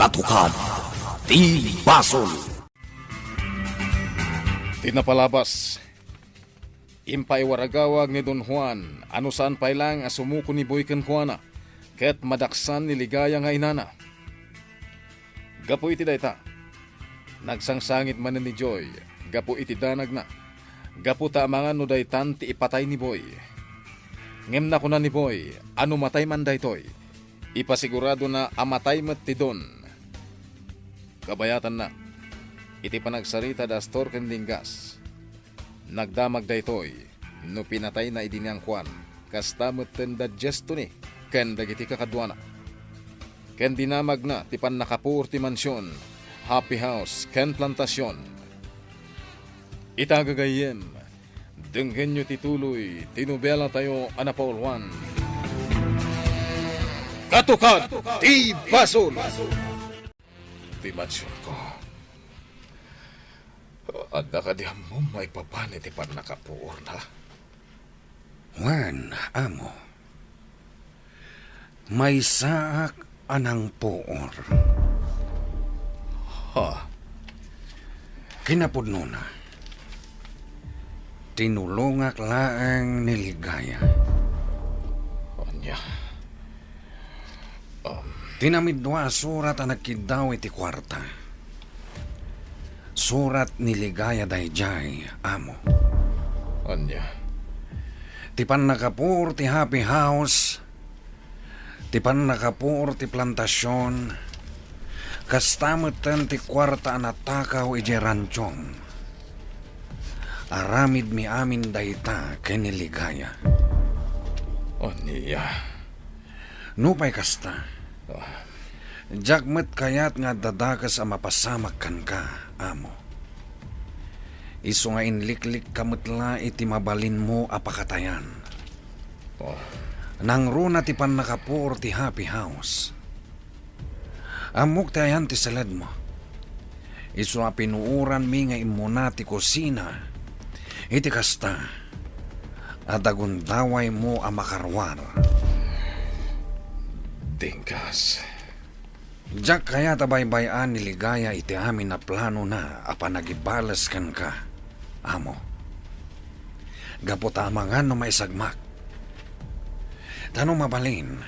Katukad, Tibasol. Tinapalabas. Impay waragawag ni Don Juan, ano saan pay lang asumuko ni Boy ken Juana, ket madaksan ni ligaya nga inana. Gapo iti dayta. Nagsangsangit man ni Joy, gapo iti danag na. Gapo taamangan no daytan ti ipatay ni Boy. Ngem na kuna ni Boy, ano matay man daytoy. Ipasigurado na amatay met ti Don. Kabayatan na. Iti panagsarita da Astor ken Dingas. Nagdamag daytoy no pinatay na idiniyang Juan kasta metten da gesto ni ken dagiti kakadwana. Ken dinamag na ti pannakapur ti mansyon, happy house ken plantasyon. Itagagayem, denggen nyo tituloy, tinubela tayo anapaulwan. Katukad, Tibasol! Ti mansyon ko. Adda ka di mo may papani ti pannakapuor na. Juan, amo. May saak anang puor. Ha? Kinapudno na. Tinulungak laang niligaya. Anya. Tinamidwa surat ang nagkidaw iti kwarta. Surat niligaya dayjay, amo. Anya. Ti pannakapur ti happy house. Ti pannakapur ti plantasyon. Kastamutan ti kwarta anatakaw ije ranchong. Aramid mi amin dayta keniligaya. Anya. Nupay kasta. Jakmet kayat nga dadakas a mapasamak kan ka, amo. Isu nga inliklik kametla iti mabalin mo apakatayan. Nang runa ti pannakapur ti happy house. Amok tayan ti salad mo. Isu a pinuuran mi nga imuna ti kusina. Iti kasta. Adagundaway mo a makarwar. Dingas. Jak kaya tabaybayan niligaya iti amin na plano na apanagibalas kan ka, amo. Gaputamangan no maisagmak. Tanong mabalin,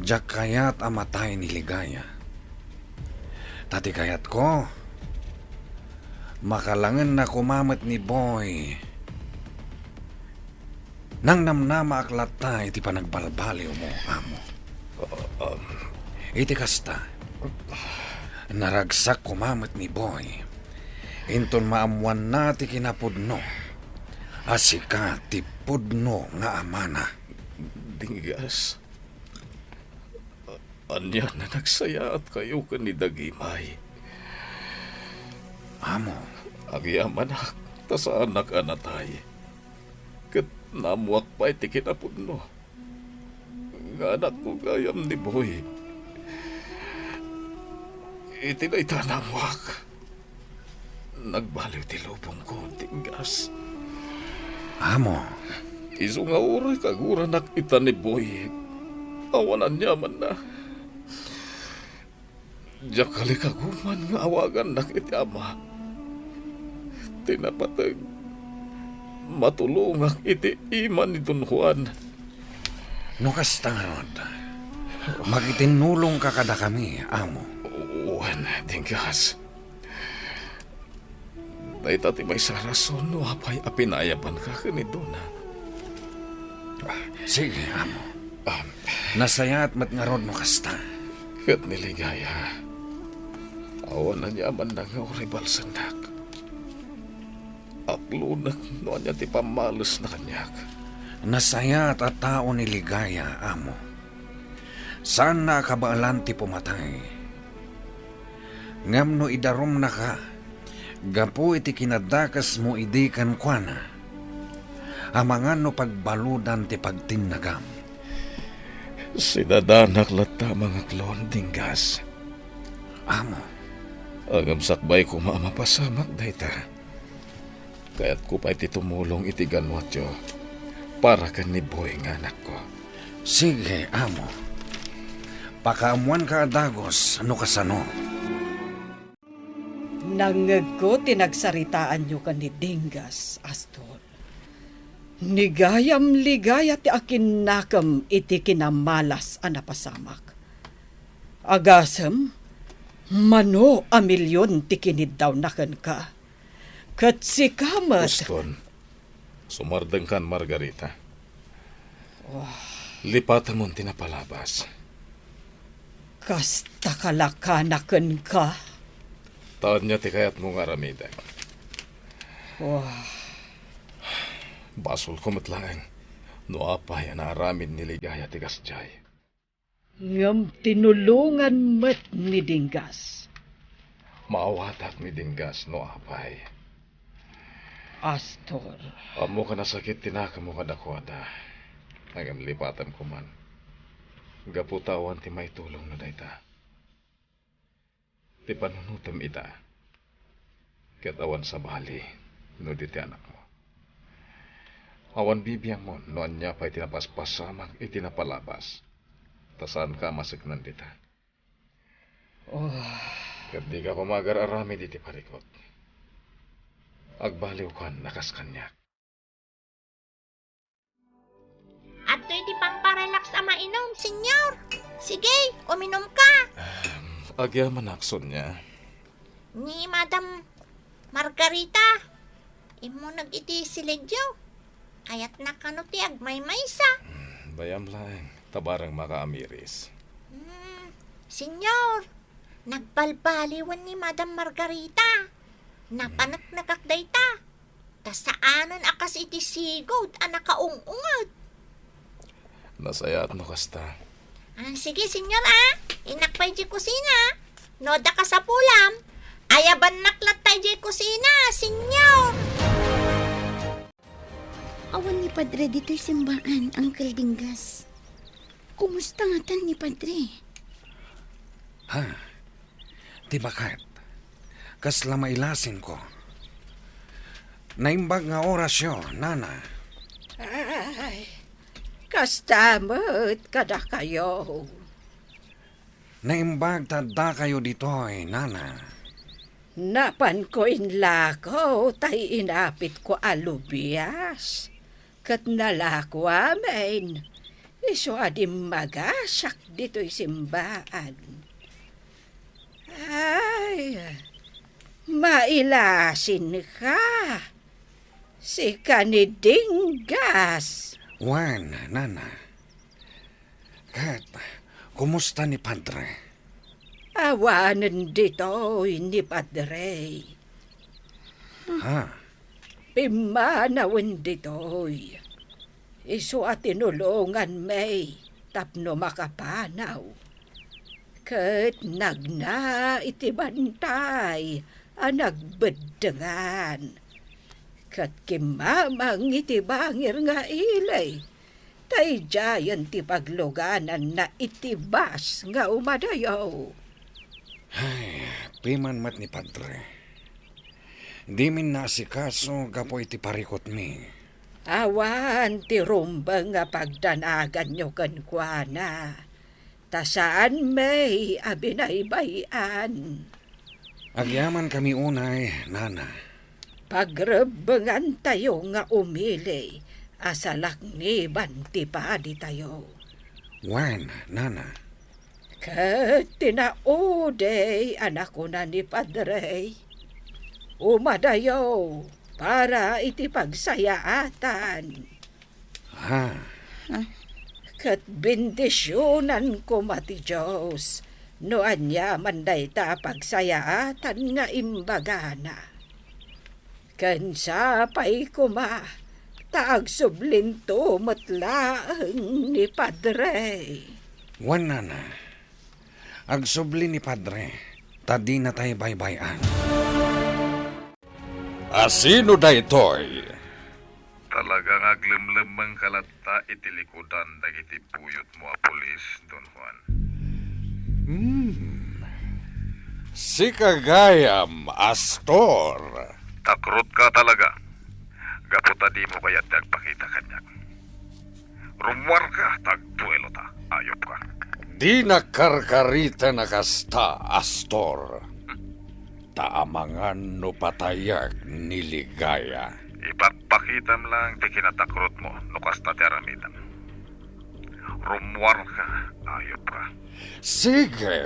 jak kayat amatay niligaya. Tati kayat ko, makalangan na kumamat ni Boy. Nang namnama aklata iti panagbalbaliw mo, amo. Iti kasta, naragsak kumamat ni Boy. Inton maamuan na ti kinapudno. Asika ti pudno nga amana. Dingas. Anya na nagsayaat kayo ka ni Dagimay. Amo, Agyaman ta sa anak anatay. Kat namuak pa iti kinapudno. Nga anak ko gayam ni Boy. Iti na itanamuak. Nagbaliw ti lubong ko, Dingas. amo, Isu nga uray kagura nakita ni Boy. Awanan niya man na. Jakali kaguman nga awagan nakiti ama. Tinapatag matulungak iti iman ni Don Juan. no kastanod. Magitinulong ka kada kami, amo. Juan, Dingas. Dahil ti may sarason no apay apinayaban ka kanito na. Sige, amo. Nasayat mat nga rod mo kasta. Kat niligaya. Awan na niya man na nga oribal sandak. Aklunak no niya ti pamalos na kanyak. Nasayat at tao ni ligaya, amo. Saan na kabaalan ti pumatay? Ngam no idarom na ka, gapu iti kinadakas mo idikan kuana. Amangan no pagbaludan ti pagtinnagam. Sinadanak lata mga klon, Dingas. Amo, Agam sakbay ko maamapasamak dayta. Kaya't ko pa iti tumulong iti ganwat yo. Para kan ni Boy nga anak ko. sige, amo. Pakaamuan ka dagos, ano kasano? Nangeg ko tinagsaritaan nyo ka ni Dingas, Astor. Nigayam ligaya ti akin nakam iti kinamalas a napasamak. Agasem, mano a milyon ti kinid daw nakan ka. Kat si kamat. Uston, sumardeng kan Margarita. Lipatan mo tinapalabas. Kasta kalakanakan ka. Taon niya ti kayat mo nga ramidag. Basol ko matlaang. No apay na aramid ni Ligaya ti Kasjay. Ngam tinulungan met ni Dingas. Maawatak ni Dingas no apay. Astor. Amo ka nasakit tinaka mo kadakwada. Hanggang lipatan ko man. Gaputawan ti may tulong na dayta. Ti panunutam ita. Katawan sa bali. No di ti anak mo. Awan bibiyang mo, noon niya pa'y tinapaspasamang itinapalabas. Tasan ka masignan dita. Kat di ka kumagar-arami diti parikot. Agbaliw ka, nakas kanya. At di pamparelax ang mainom, senyor. Sige, uminom ka. Agya manakson niya. Ni Madam Margarita. Imo nag-iti siligyo. Kaya't nakanuti may maysa. Bayam lang, tabarang makaamiris. Senyor, nagbalbaliwan ni Madam Margarita. Napanak nakakdayta. Tasaanan akas iti sigod ang nakaungungad. Nasayat no kasta. Sige, senyor Inakpay di kusina. Noda ka sa pulam. Ayaban naklatay di kusina, senyor. Awan ni Padre dito'y simbaan, Uncle Dingas. Kumusta nga tan ni Padre? Ha? Di bakit? Kasla mailasin ko. Naimbag nga orasyon, nana. Ay, kastamot kada kayo. Naimbag tada kayo dito'y, nana. Napan ko inlako, tay inapit ko alubias. Kat nalako amin. Iso adim magasak dito'y simbaan. Ay, mailasin ka. Si Kanidingas. Juan, nana. Kat, kumusta ni Padre? Awanan dito'y ni Padre. Ha? Pimanawan dito'y. Iso at tinulungan may tapno makapanaw. Kat nagna itibantay ang nagbedengan. Kat kimamang itibangir nga ilay. Tay jayan ti pagluganan na itibas nga umadayaw. Ay, piman mat ni Padre. Di min nasikaso gapo iti parikot mi. Awan ti rumba nga pagdanagan nyo kankwana. Tasaan may abinaybayan. Agyaman kami unay, nana. Pagrebengan tayo nga umili. Asalak ni banti pa di tayo. Juan, nana. Kat tinauday anak ko na ni Padre. Umadayo para iti pagsayaatan. Ha? Kat bendisyonan ko mati Diyos. No anya manday ta pagsayaatan nga imbagana. Kansa pa'y kuma. Taag sublinto matlaang ni Padre. Juan, nana. Agsubli ni Padre. Tadi na tayo baybayan. Asino daytoy? Talagang aglimlimang kalata itilikudan dagiti puyot mo a pulis, Don Juan. Si Kagayam Astor. Takrot ka talaga. Gaputa di mo kaya't nagpakita kanyak. Rumwar ka, tagduelo ta. Ayop ka. Di nakarkarita na kasta, Astor. Taamangan no patayag ni Ligaya. Ipagpakitam lang ti kinatakrot mo no kasta ti aramidan. Rumwar ka, ayop ka. Sige.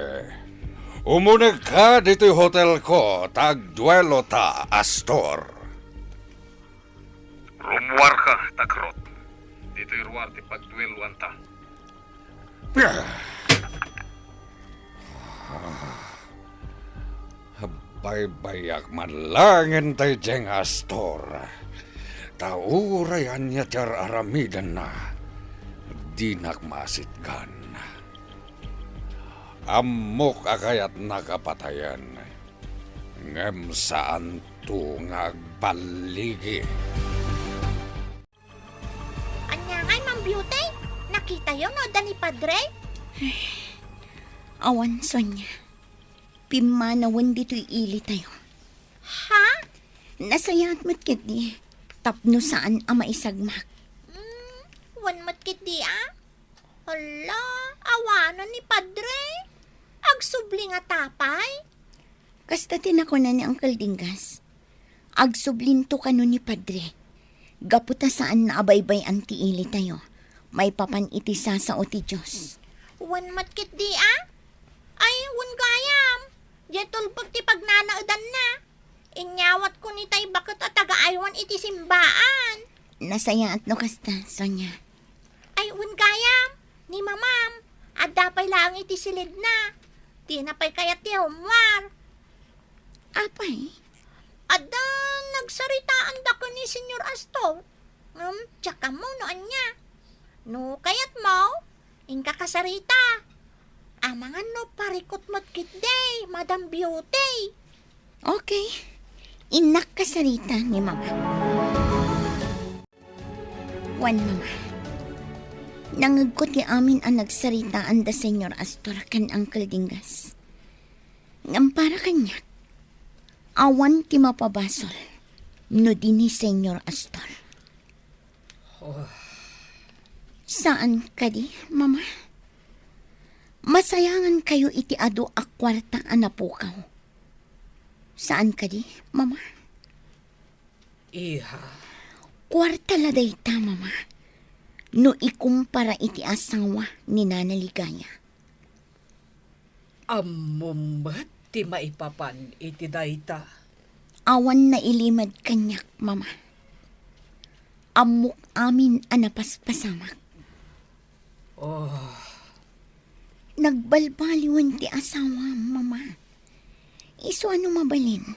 Umunag ka dito'y hotel ko, tagduelo ta, Astor. Rumwar ka, takrot. Dito'y ruwar ti pagduelwan ta. Baybayak manlangin tayo diyang Astor. Taurayan niya tiyar aramidan na. Di nakmasitkan. Amok akayat nakapatayan. Ngem saan to ngagbaligi. Anya ngay, Ma'am Beauty? Nakita yun, no, ni Padre? Awan, Sonya. Pimanawan dito'y ili tayo. Ha? Nasayat mo't kiti. Tapno saan ang maisagmak. Wan matkit di, ah? Hala, awanan ni Padre. Agsubli nga tapay. Kasta tinakunan ni Uncle Dingas. Agsublin to kano ni Padre. Gaputa saan na abaybay ang tiili tayo. May papan iti sa ti Diyos. Wan matkit di, ah? Ay, wan gayam. Jetol pag ti pagnanaudan na. Inyawat ko ni tay bakit at taga-aywan iti simbaan. Nasaya at no kasta, Sonya. Ay, wan gayam. Ni mamam. At dapay lang iti silid na. Di na pa'y kayat ti humwar. Apay, Ada, nagsaritaan da ko ni Senyor Astor. Tsaka mo noan niya. No, kayat mo, ingka kasarita. Amangan no, parikot mo't day, Madam Beauty. okay. Inak kasarita ni Mama. Wan, Mama. Nangagkot ti amin ang nagsaritaan da Senyor Astor kan Uncle Dingas. Ngam para kanya, awan ti mapabasol, no di ni Senyor Astor. Saan ka di, Mama? Masayangan kayo iti ado a kwarta anapukaw. Saan ka di, Mama? Iha, Kwarta laday ta, Mama. No ikumpara iti asawa ni Nana Ligaya. amumat ti maipapan iti dayta. Awan na ilimad kanyak, Mama. Amok amin anapaspasamak. Oh, Nagbalbaliwan ti asawa, Mama. Iso ano mabalin?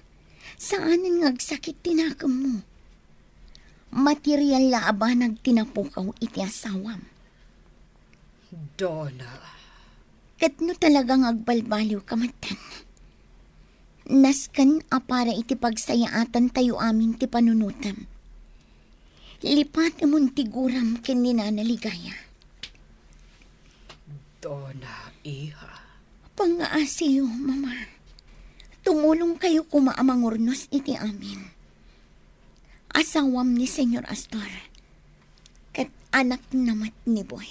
Saanan ngagsakit tinakam mo? Material laaba nagtinapukaw iti asawam. Donna. Katno talagang agbalbaliw kamatan. Naskan apara iti pagsayaatan tayo amin ti panunutam. Lipat amon tiguram ken ni Nana Ligaya. Donna, iha. Pangaasiyo, Mama. Tumulong kayo kumaamangurnos iti amin. Asawam ni Senyor Astor. Kat anak namat ni Boy.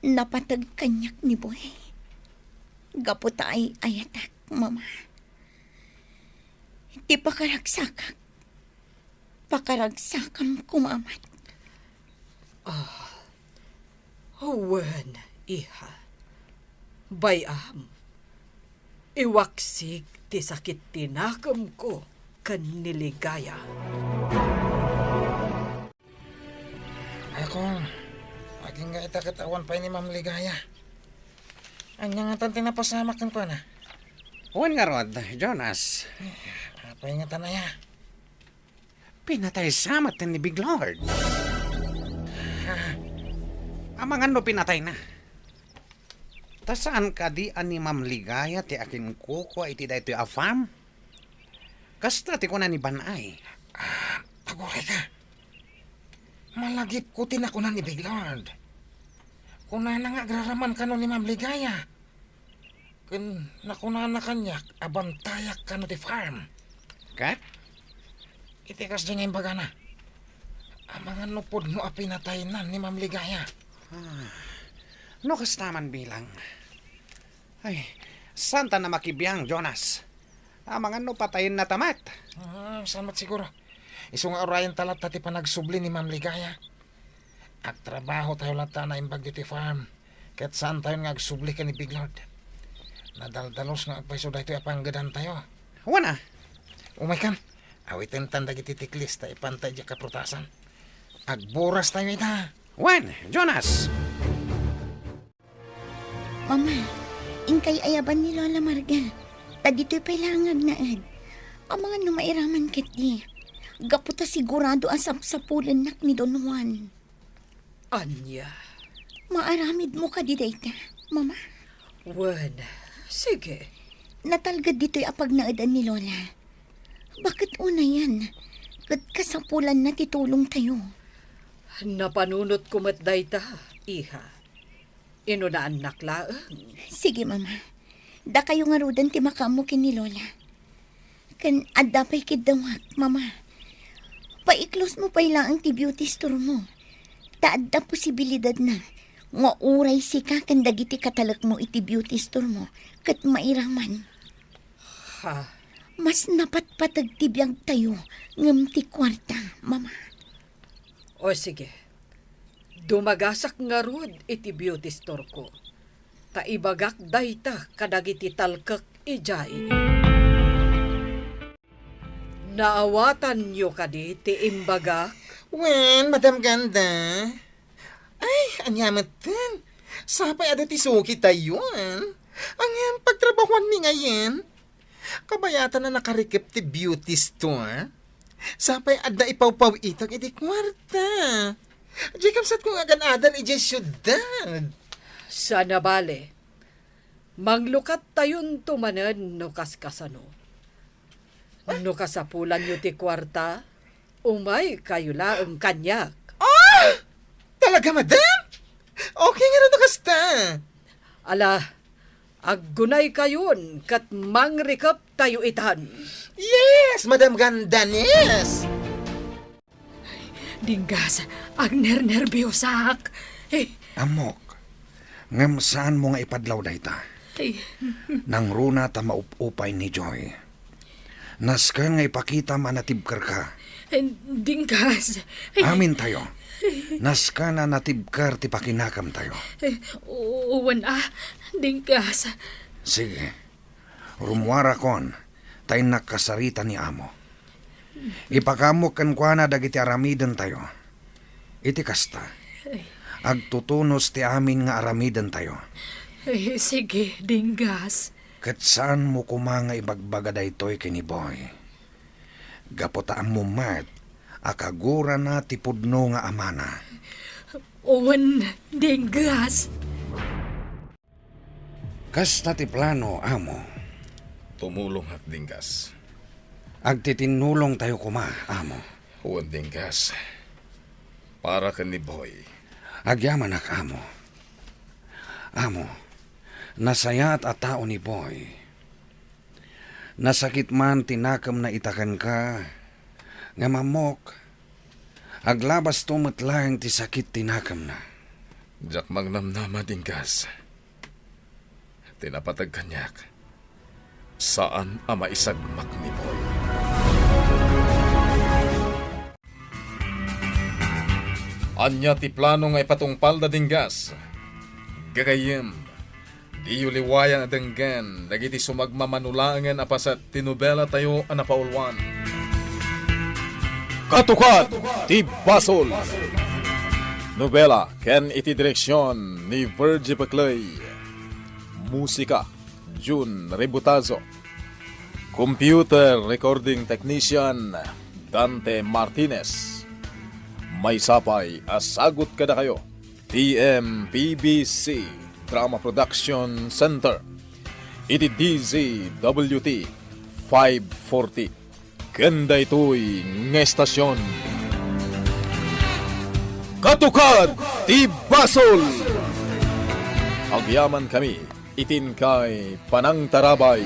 Napatag kanyak ni Boy. Gaputa ay ayatak, Mama. Di pakaragsakak. Pakaragsakam kumamat. Wen, iha. Bayam. Iwaksik ti sakit tinakam ko kan niligaya. Ako, aging nga itakatawan pa ni Ma'am Ligaya. Anya nga tan tinapasamakan ko na. Huwag nga Rod, Jonas. Apa nga tanaya? Pinatay samat ni Big Lord. Amangan no pinatay na. Ta saan ka di ani Ma'am Ligaya ti aking kuko iti da ito a farm? Kasta ti ko na ni Banay. Pagore ka. Malagip ko tinakunan ni Big Lord. Kung na nga agraraman ka no ni Ma'am Ligaya. Kung nakuna na kanyak, abantayak ka no ti farm. Kat? Itikas din nga baga na. Amangan no pod no apinatay na ni Ma'am Ligaya. No kastaman bilang. Ay, santa na makibiyang, Jonas. Amangan no patayin na tamat. Salamat siguro. Iso nga orayan talat tati panagsubli ni Ma'am Ligaya. At trabaho tayo lang na imbag dito farm. Kahit saan tayo nga agsubli ka ni Big Lord. Nadaldalos nga agpaiso dahito apanggadan tayo. Wana, Umay kam. Awitin tanda gititiklis tayo ipantay dya kaprutasan. Agburas tayo ita. wan, Jonas. Mama, ingkay ayaban ni Lola Marga. Ta dito'y pailangag na ed. Ang mga numairaman kit di. Gaputa sigurado asap sa pulanak ni Don Juan. Anya, Maaramid mo ka di dayta, Mama. wan, sige. Natalgad dito'y apag naadan ni Lola. Bakit una yan? Kat kasapulan na titulong tayo. Napanunot ko matday ta, iha. Inunaan naklaang. Sige, Mama. Da kayo nga rudan ti makamukin ni Lola. Kan adda pa'y kidawak, Mama. Paiklos mo pa'y lang ang ti beauty store mo. Taadda posibilidad na. Nga uray si ka kan dagiti katalak mo iti beauty store mo. Kat mairaman. Ha, Mas napatpatag ti biyag tayo. Ngam ti kwarta, Mama. o sige. Dumagasak nga rod iti beauty store ko. Taibagak dayta kadagiti talkak ijay. Naawatan nyo kadi ti imbagak. Wen, Madam Ganda. Ay, anyamatan. Sapay ada ti suki tayon. Ang pagtrabahuan ni ngayon. Kabayatan na nakarikip ti beauty store. Sapay ada ipawpaw itag iti kwarta. Jacob sat kong agan-adal iti syudad. Sana bale. Manglukat tayon tumanen no kaskasano. No kasapulan nyo ti kwarta, umay kayo laang kanyak. Talaga, Madam? Okay nga rin kasta. Ala, aggunay kayon kat mangrikap tayo itan. Yes, Madam Gandanes. Dinggas, ang nernerbiyosak. Amok, ngam saan mo nga ipadlaw dayta? Nang runa ta maupupay ni Joy. Naska nga ipakita manatibkar ka. Dingkas. Amin tayo. Naska na natibkar ti pakinakam tayo. Uwan dingkas. Sige. Rumwara kon, tayo nakasarita ni amo. Ipakamok kan kwa na dagiti aramidan tayo. Iti kasta. Agtutunos ti amin nga aramidan tayo. Sige, dinggas. Kat saan mo kumanga ibagbaga daytoy kini Boy? Gapotaan mo mat, akagura na ti pudno nga amana. Uwan, dinggas. Kasta ti plano, amo. Tumulong at dinggas. Agtitinulong tayo kuma, amo. Huwag dinggas. Para ka ni Boy. Agyaman ak, amo. Amo, nasaya at atao ni Boy. Nasakit man tinakam na itakan ka, nga mamok, aglabas tumatlang ti sakit tinakam na. Jack magnamnama dinggas. Tinapatag kanyak. Saan ang maisagmak ni Boy? Anya ti plano nga ipatungpal da dinggas. Gagayem, di uliwayan adenggan, dagiti sumagmamanulangan apasat tinubela tayo anapaulwan. Katukat ti Basol. Nobela ken iti direksyon ni Virgie Baclay. Musika June Rebutazo. Computer recording technician Dante Martinez. May sapay asagot kada kayo. TMPBC Drama Production Center. Iti DZWT 540. Ganda ito'y ngestasyon. Katukad ti Basol. Agyaman kami itin kay Panang Tarabay.